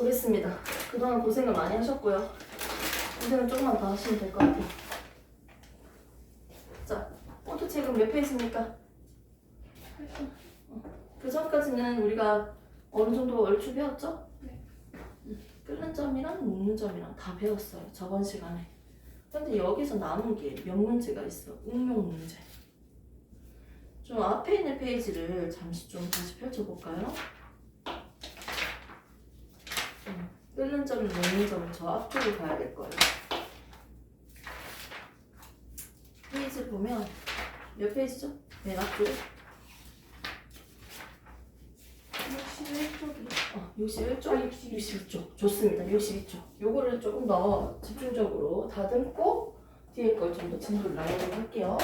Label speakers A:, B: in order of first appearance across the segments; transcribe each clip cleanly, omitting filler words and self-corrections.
A: 보겠습니다. 그동안 고생을 많이 하셨고요. 고생을 조금만 더 하시면 될 것 같아요. 자, 오토체크는 몇 페이지입니까? 그 전까지는 우리가 어느 정도 얼추 배웠죠?
B: 네.
A: 끓는 점이랑 녹는 점이랑 다 배웠어요. 저번 시간에. 근데 여기서 남은 게 몇 문제가 있어. 응용 문제. 좀 앞에 있는 페이지를 잠시 좀 다시 펼쳐볼까요? 끓는 점이 녹는 점은 저 앞쪽으로 가야 될 거예요. 페이지 보면 몇 페이지죠? 맨 앞쪽에
B: 61쪽이
A: 61쪽? 61쪽 좋습니다. 62쪽 요거를 조금 더 집중적으로 다듬고 뒤에 걸 좀 더 진도를 나누도록 할게요.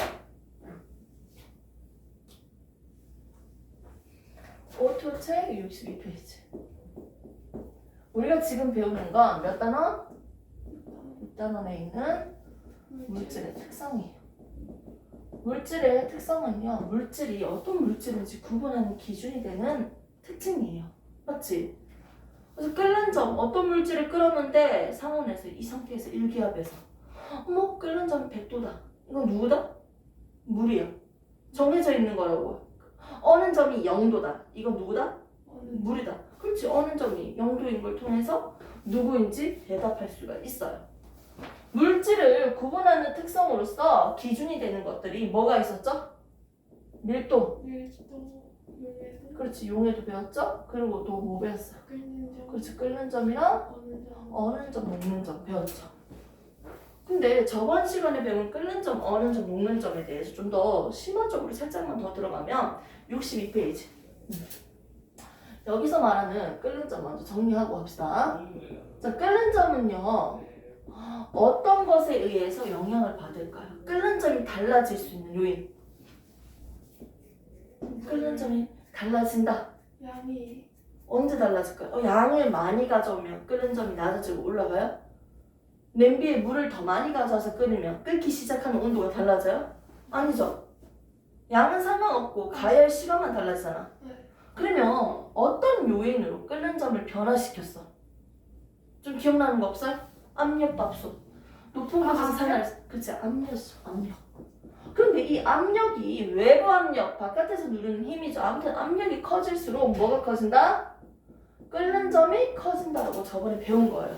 A: 오토책 62페이지 우리가 지금 배우는 건 몇 단원? 6단원에 있는 물질의 특성이에요. 물질의 특성은요, 물질이 어떤 물질인지 구분하는 기준이 되는 특징이에요. 맞지? 그래서 끓는 점, 어떤 물질을 끓였는데 상온에서 이 상태에서 일기압에서 어머, 끓는 점이 100도다. 이건 누구다? 물이요. 정해져 있는 거라고. 어는 점이 0도다. 이건 누구다? 물이다. 그렇지. 어는 점이 0도인 걸 통해서 누구인지 대답할 수가 있어요. 물질을 구분하는 특성으로서 기준이 되는 것들이 뭐가 있었죠? 밀도. 그렇지. 용해도 배웠죠? 그리고 또 뭐 배웠어? 그렇지. 끓는 점이랑 어는 점, 녹는 점 배웠죠. 근데 저번 시간에 배운 끓는 점, 어는 점, 녹는 점에 대해서 좀 더 심화적으로 살짝만 더 들어가면 62페이지. 여기서 말하는 끓는 점 먼저 정리하고 합시다. 자, 끓는 점은요. 어떤 것에 의해서 영향을 받을까요? 끓는 점이 달라질 수 있는 요인. 끓는 점이 달라진다.
B: 양이
A: 언제 달라질까요? 양을 많이 가져오면 끓는 점이 낮아지고 올라가요? 냄비에 물을 더 많이 가져와서 끓이면 끓기 시작하는 온도가 달라져요? 아니죠. 양은 상관없고 가열 시간만 달라지잖아.
B: 네.
A: 그러면 어떤 요인으로 끓는 점을 변화시켰어? 좀 기억나는 거 없어요? 압력밥솥. 높은 곳에서 살아날 그치 압력이죠. 압력. 그런데 이 압력이 외부 압력, 바깥에서 누르는 힘이죠. 아무튼 압력이 커질수록 뭐가 커진다? 끓는 점이 커진다라고 저번에 배운 거예요.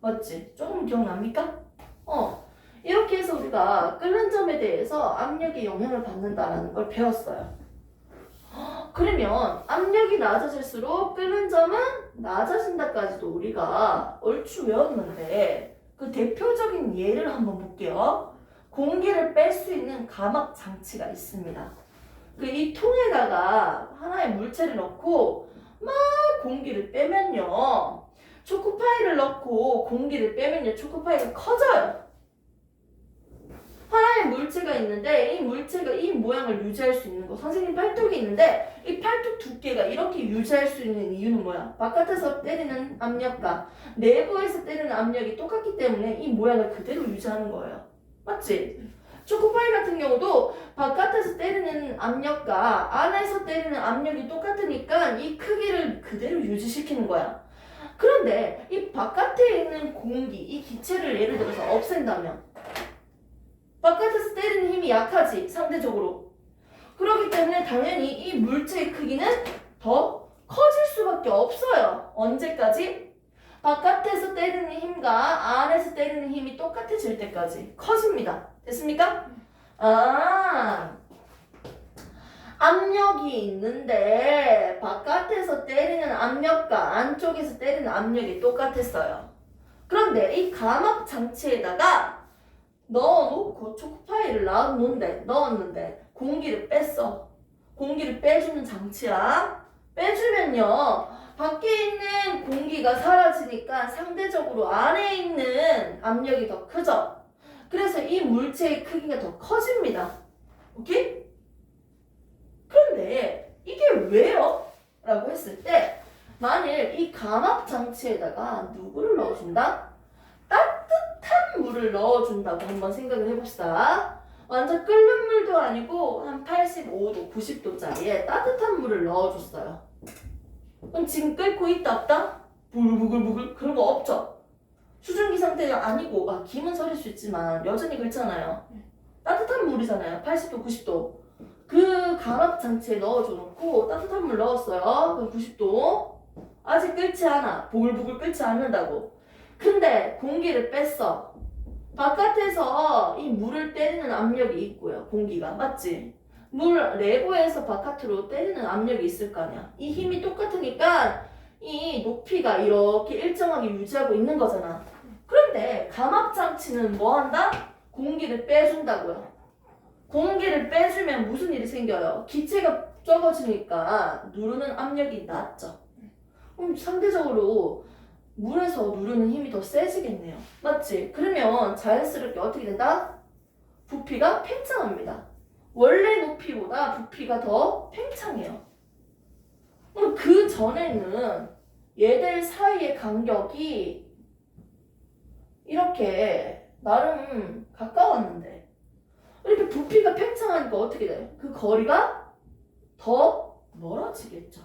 A: 맞지? 조금 기억납니까? 이렇게 해서 우리가 끓는 점에 대해서 압력이 영향을 받는다라는 걸 배웠어요. 그러면 압력이 낮아질수록 끓는 점은 낮아진다까지도 우리가 얼추 외웠는데 그 대표적인 예를 한번 볼게요. 공기를 뺄 수 있는 가막 장치가 있습니다. 그 이 통에다가 하나의 물체를 넣고 막 공기를 빼면요. 초코파이를 넣고 공기를 빼면요. 초코파이가 커져요. 하나의 물체가 있는데 이 물체가 이 모양을 유지할 수 있는 거. 선생님 팔뚝이 있는데 이 팔뚝 두께가 이렇게 유지할 수 있는 이유는 뭐야? 바깥에서 때리는 압력과 내부에서 때리는 압력이 똑같기 때문에 이 모양을 그대로 유지하는 거예요. 맞지? 초코파이 같은 경우도 바깥에서 때리는 압력과 안에서 때리는 압력이 똑같으니까 이 크기를 그대로 유지시키는 거야. 그런데 이 바깥에 있는 공기, 이 기체를 예를 들어서 없앤다면 바깥에서 때리는 힘이 약하지, 상대적으로. 그렇기 때문에 당연히 이 물체의 크기는 더 커질 수밖에 없어요. 언제까지? 바깥에서 때리는 힘과 안에서 때리는 힘이 똑같아질 때까지 커집니다. 됐습니까? 압력이 있는데 바깥에서 때리는 압력과 안쪽에서 때리는 압력이 똑같았어요. 그런데 이 가막 장치에다가 넣어놓고 초코파이를 넣었는데 공기를 뺐어. 공기를 빼주는 장치야. 빼주면요. 밖에 있는 공기가 사라지니까 상대적으로 안에 있는 압력이 더 크죠. 그래서 이 물체의 크기가 더 커집니다. 오케이? 그런데 이게 왜요? 라고 했을 때 만일 이 가막 장치에다가 누구를 넣어준다? 따뜻한 물을 넣어준다고 한번 생각을 해봅시다. 완전 끓는 물도 아니고 한 85도, 90도짜리에 따뜻한 물을 넣어줬어요. 그럼 지금 끓고 있다 없다? 부글부글부글 그런 거 없죠? 수증기 상태가 아니고 김은 서릴 수 있지만 여전히 그렇잖아요. 따뜻한 물이잖아요. 80도, 90도. 그 감압 장치에 넣어줘 놓고 따뜻한 물 넣었어요. 그럼 90도. 아직 끓지 않아. 보글보글 끓지 않는다고. 근데 공기를 뺐어. 바깥에서 이 물을 때리는 압력이 있고요. 공기가. 맞지? 물 내부에서 바깥으로 때리는 압력이 있을 거 아니야. 이 힘이 똑같으니까 이 높이가 이렇게 일정하게 유지하고 있는 거잖아. 그런데 감압 장치는 뭐 한다? 공기를 빼준다고요. 공기를 빼주면 무슨 일이 생겨요? 기체가 적어지니까 누르는 압력이 낮죠. 그럼 상대적으로 물에서 누르는 힘이 더 세지겠네요. 맞지? 그러면 자연스럽게 어떻게 된다? 부피가 팽창합니다. 원래 높이보다 부피가 더 팽창해요. 그럼 그 전에는 얘들 사이의 간격이 이렇게 나름 가까웠는데 이렇게 부피가 팽창하니까 어떻게 돼? 그 거리가 더 멀어지겠죠.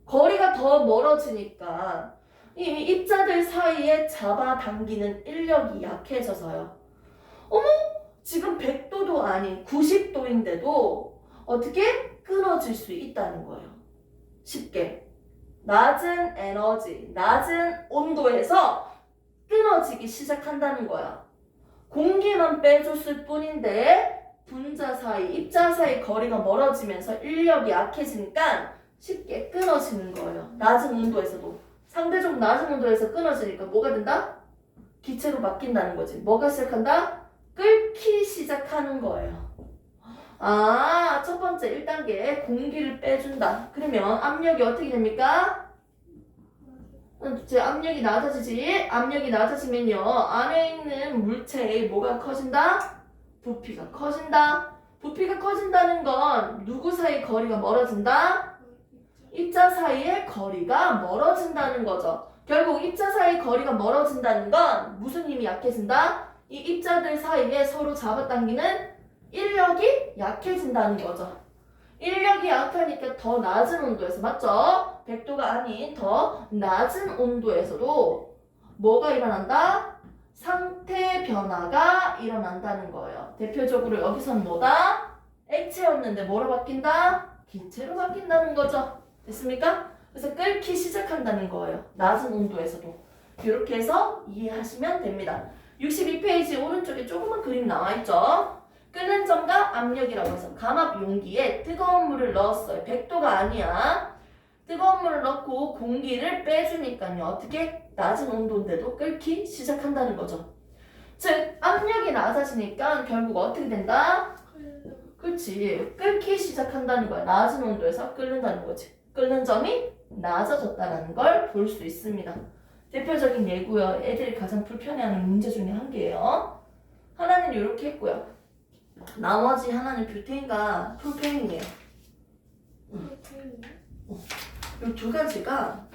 A: 거리가 더 멀어지니까 이 입자들 사이에 잡아당기는 인력이 약해져서요. 어머? 지금 100도도 아닌 90도인데도 어떻게 끊어질 수 있다는 거예요. 쉽게. 낮은 에너지, 낮은 온도에서 끊어지기 시작한다는 거야. 공기만 빼줬을 뿐인데 분자 사이, 입자 사이 거리가 멀어지면서 인력이 약해지니까 쉽게 끊어지는 거예요. 낮은 온도에서도. 상대적으로 낮은 온도에서 끊어지니까 뭐가 된다? 기체로 바뀐다는 거지. 뭐가 시작한다? 끓기 시작하는 거예요. 첫 번째 1단계 공기를 빼준다. 그러면 압력이 어떻게 됩니까? 제 압력이 낮아지지. 압력이 낮아지면요. 안에 있는 물체의 뭐가 커진다? 부피가 커진다. 부피가 커진다는 건 누구 사이 거리가 멀어진다? 입자 사이의 거리가 멀어진다는 거죠. 결국 입자 사이 거리가 멀어진다는 건 무슨 힘이 약해진다? 이 입자들 사이에 서로 잡아당기는 인력이 약해진다는 거죠. 인력이 약하니까 더 낮은 온도에서, 맞죠? 100도가 아닌 더 낮은 온도에서도 뭐가 일어난다? 상태 변화가 일어난다는 거예요. 대표적으로 여기서는 뭐다? 액체였는데 뭐로 바뀐다? 기체로 바뀐다는 거죠. 됐습니까? 그래서 끓기 시작한다는 거예요. 낮은 온도에서도. 이렇게 해서 이해하시면 됩니다. 62페이지 오른쪽에 조그만 그림 나와있죠? 끓는 점과 압력이라고 해서 감압 용기에 뜨거운 물을 넣었어요. 100도가 아니야. 뜨거운 물을 넣고 공기를 빼주니까요. 어떻게? 낮은 온도인데도 끓기 시작한다는 거죠. 즉 압력이 낮아지니까 결국 어떻게 된다? 그렇지. 끓기 시작한다는 거야. 낮은 온도에서 끓는다는 거지. 끓는 점이 낮아졌다는 걸 볼 수 있습니다. 대표적인 예고요. 애들이 가장 불편해하는 문제 중에 한 개예요. 하나는 이렇게 했고요. 나머지 하나는 뷰테인과 프로페인이에요. 이 두 가지가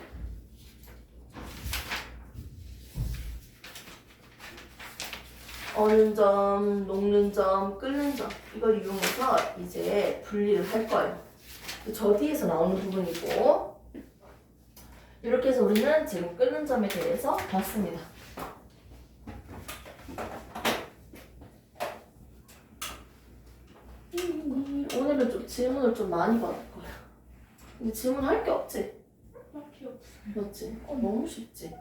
A: 어는 점, 녹는 점, 끓는 점 이걸 이용해서 이제 분리를 할 거예요. 저 뒤에서 나오는 부분이고 이렇게 해서 우리는 지금 끓는 점에 대해서 봤습니다. 오늘은 좀 질문을 좀 많이 받을 거야. 근데 질문할 게 없지?
B: 밖에 없어.
A: 맞지? 너무 쉽지?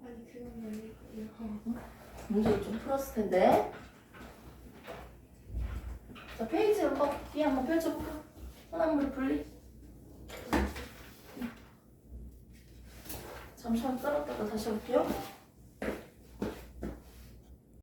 B: 아니 그건 아니고요.
A: 문제를 좀 풀었을 텐데. 자, 페이지 한번 뒤에 한번 펼쳐볼까? 소나무를 분리. 잠시만 끌었다가 다시 올게요.